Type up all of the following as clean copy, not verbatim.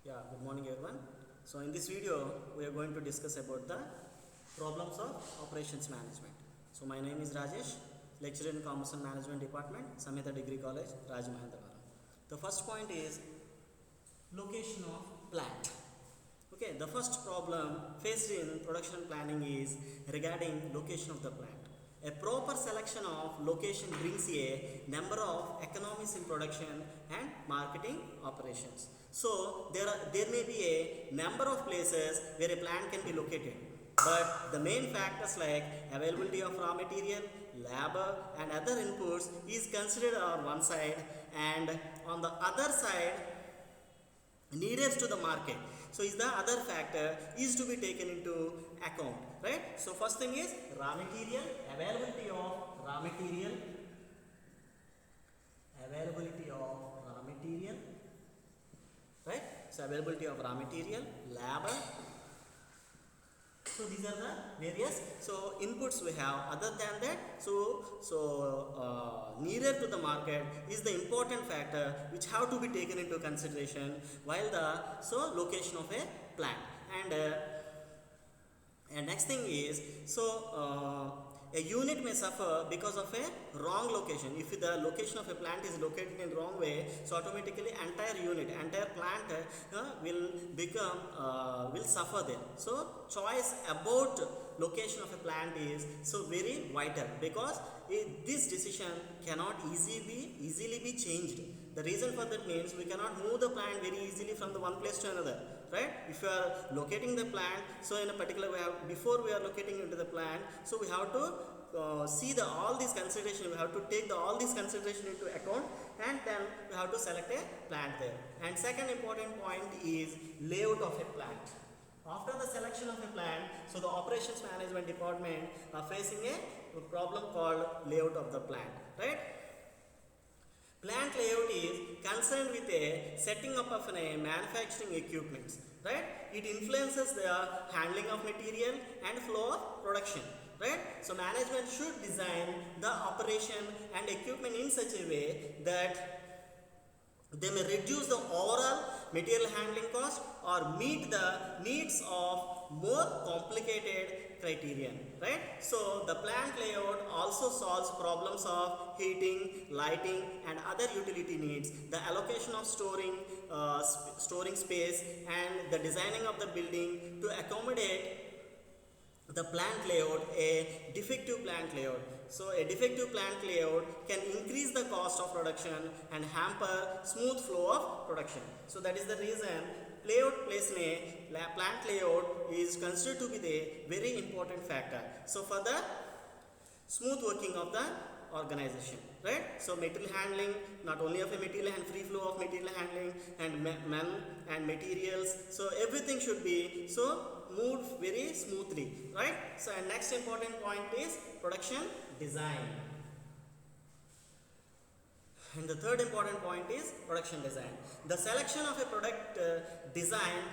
Yeah, good morning everyone. So in this video we are going to discuss about the problems of operations management. So my name is Rajesh, lecturer in Commerce and Management Department, Samhita Degree College, Rajamahendravaram. The first point is location of plant. Okay, the first problem faced in production planning is regarding location of the plant. A proper selection of location brings a number of economies in production and marketing operations. So there may be a number of places where a plant can be located, but the main factors like availability of raw material, labor and other inputs is considered on one side, and on the other side nearest to the market, so is the other factor is to be taken into account, right? So first thing is raw material, availability of raw material, availability of raw material, right? So availability of raw material, labor. So these are the various inputs we have. Other than that, nearer to the market is the important factor which have to be taken into consideration while the location of a plant. And next thing is a unit may suffer because of a wrong location. If the location of a plant is located in wrong way, so automatically entire unit, entire plant will suffer there. So choice about location of a plant is very vital, because this decision cannot easily be changed. The reason for that means we cannot move the plant very easily from the one place to another, right? If you are locating the plant, so in a particular way, before we are locating into the plant, so we have to see all these consideration, we have to take all these consideration into account, and then we have to select a plant there. And second important point is layout of a plant. After the selection of a plant, so the operations management department are facing a problem called layout of the plant, right? Plant layout is concerned with a setting up of a manufacturing equipments, right? It influences the handling of material and flow of production, right? So management should design the operation and equipment in such a way that they may reduce the overall material handling cost or meet the needs of more complicated criterion, right? So the plant layout also solves problems of heating, lighting and other utility needs, the allocation of storing space, and the designing of the building to accommodate the plant layout, a defective plant layout. So a defective plant layout can increase the cost of production and hamper smooth flow of production. So that is the reason layout placed in a plant layout is considered to be the very important factor. So for the smooth working of the organization, right? So material handling, not only of a material and free flow of material handling and men and materials, so everything should be moved very smoothly, right? So and next important point is production design. And the third important point is production design. The selection of a product design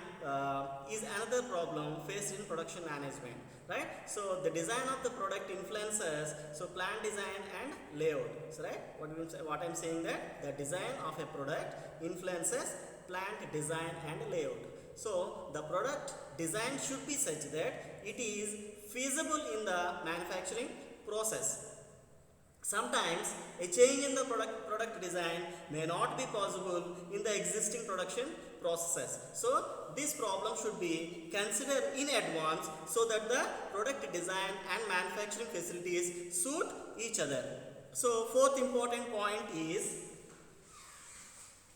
is another problem faced in production management, right? So the design of the product influences plant design and layout. So right, what I'm saying that the design of a product influences plant design and layout. So the product design should be such that it is feasible in the manufacturing process. Sometimes a change in the product design may not be possible in the existing production processes. So this problem should be considered in advance so that the product design and manufacturing facilities suit each other. So fourth important point is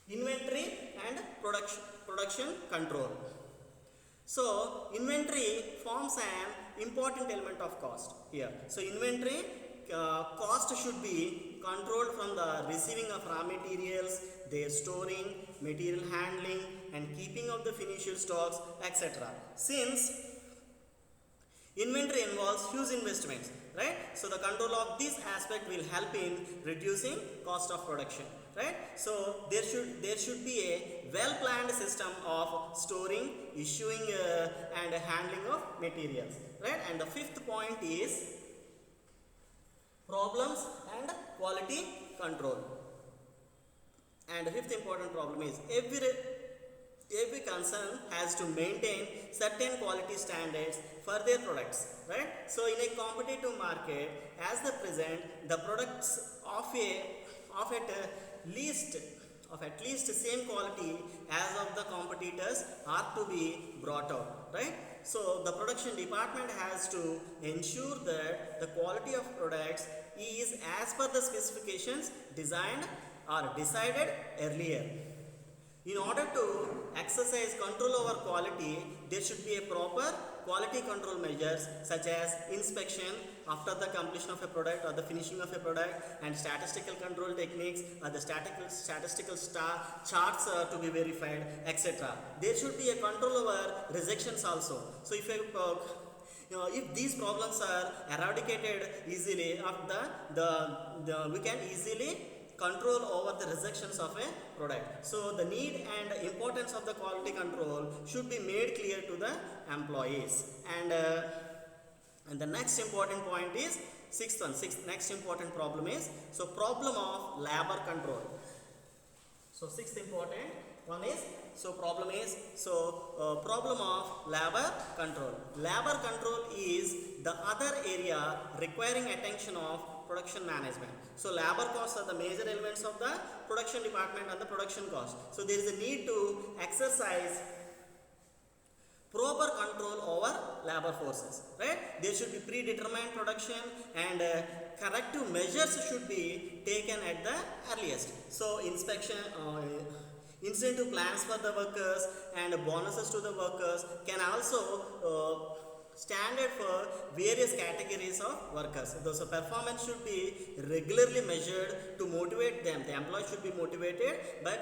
inventory and production control. So inventory forms an important element of cost here. So inventory cost should be controlled from the receiving of raw materials, their storing, material handling and keeping of the finished stocks, etc. Since inventory involves huge investments, right? So the control of this aspect will help in reducing cost of production, right? So there should be a well planned system of storing, issuing and handling of materials, right? And the fifth point is problems and quality control. And the fifth important problem is every concern has to maintain certain quality standards for their products, right? So in a competitive market, as the present, the products of at least same quality as of the competitors are to be brought out, right? So the production department has to ensure that the quality of products is as per the specifications designed or decided earlier. In order to exercise control over quality, there should be a proper quality control measures such as inspection after the completion of a product or the finishing of a product, and statistical control techniques or the statistical charts to be verified, etc. There should be a control over rejections also. So if these problems are eradicated easily, we can easily control over the rejections of a product. So the need and importance of the quality control should be made clear to the employees. And the next important point is next important problem is problem of labor control. So sixth important one is problem of labor control. Labor control is the other area requiring attention of production management. So labor costs are the major elements of the production department and the production cost. So there is a need to exercise proper control over labor forces, right? There should be predetermined production, and corrective measures should be taken at the earliest. So incentive plans for the workers and bonuses to the workers can also standard for various categories of workers. So performance should be regularly measured to motivate them. The employee should be motivated by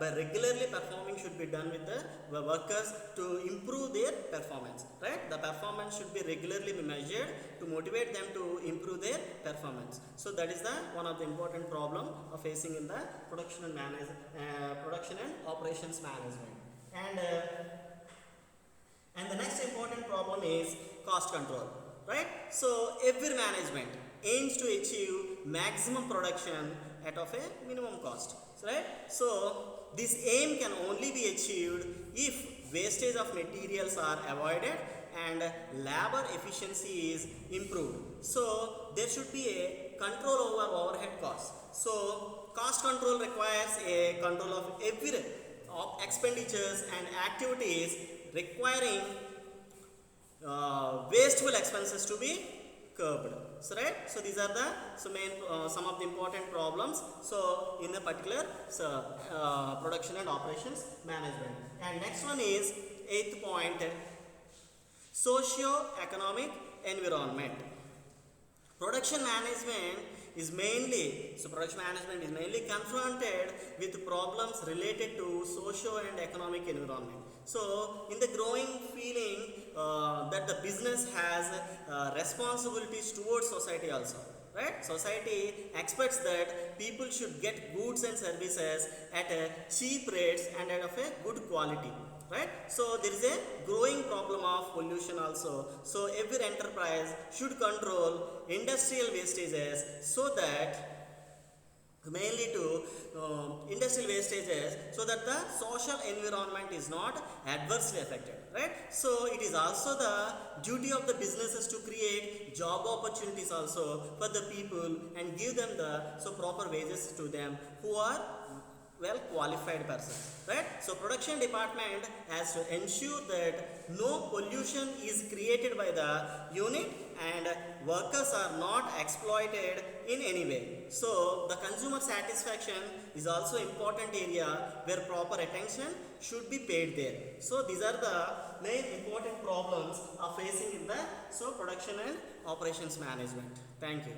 regularly performing should be done with the workers to improve their performance, right? The performance should be regularly measured to motivate them to improve their performance. So that is one of the important problem of facing in the production and operations management. And the next important problem is cost control, right? So every management aims to achieve maximum production at of a minimum cost, right? So this aim can only be achieved if wastage of materials are avoided and labor efficiency is improved. So there should be a control over overhead costs. So cost control requires a control of every expenditures and activities requiring wasteful expenses to be curbed. So right, so these are the some of the important problems so in a particular production and operations management. And next one is 8th point, socio-economic environment. Production management is mainly confronted with problems related to socio and economic environment. So in the growing feeling that the business has responsibilities towards society also, right? Society expects that people should get goods and services at cheap rates and at of a good quality, right? So there is a growing problem of pollution also. So every enterprise should control industrial wastages so that mainly to industrial wastages so that the social environment is not adversely affected, right? So it is also the duty of the businesses to create job opportunities also for the people and give them the proper wages to them who are well qualified persons, right? So production department has to ensure that no pollution is created by the unit and workers are not exploited in any way. So the consumer satisfaction is also important area where proper attention should be paid there. So these are the main important problems of facing in the production and operations management. Thank you.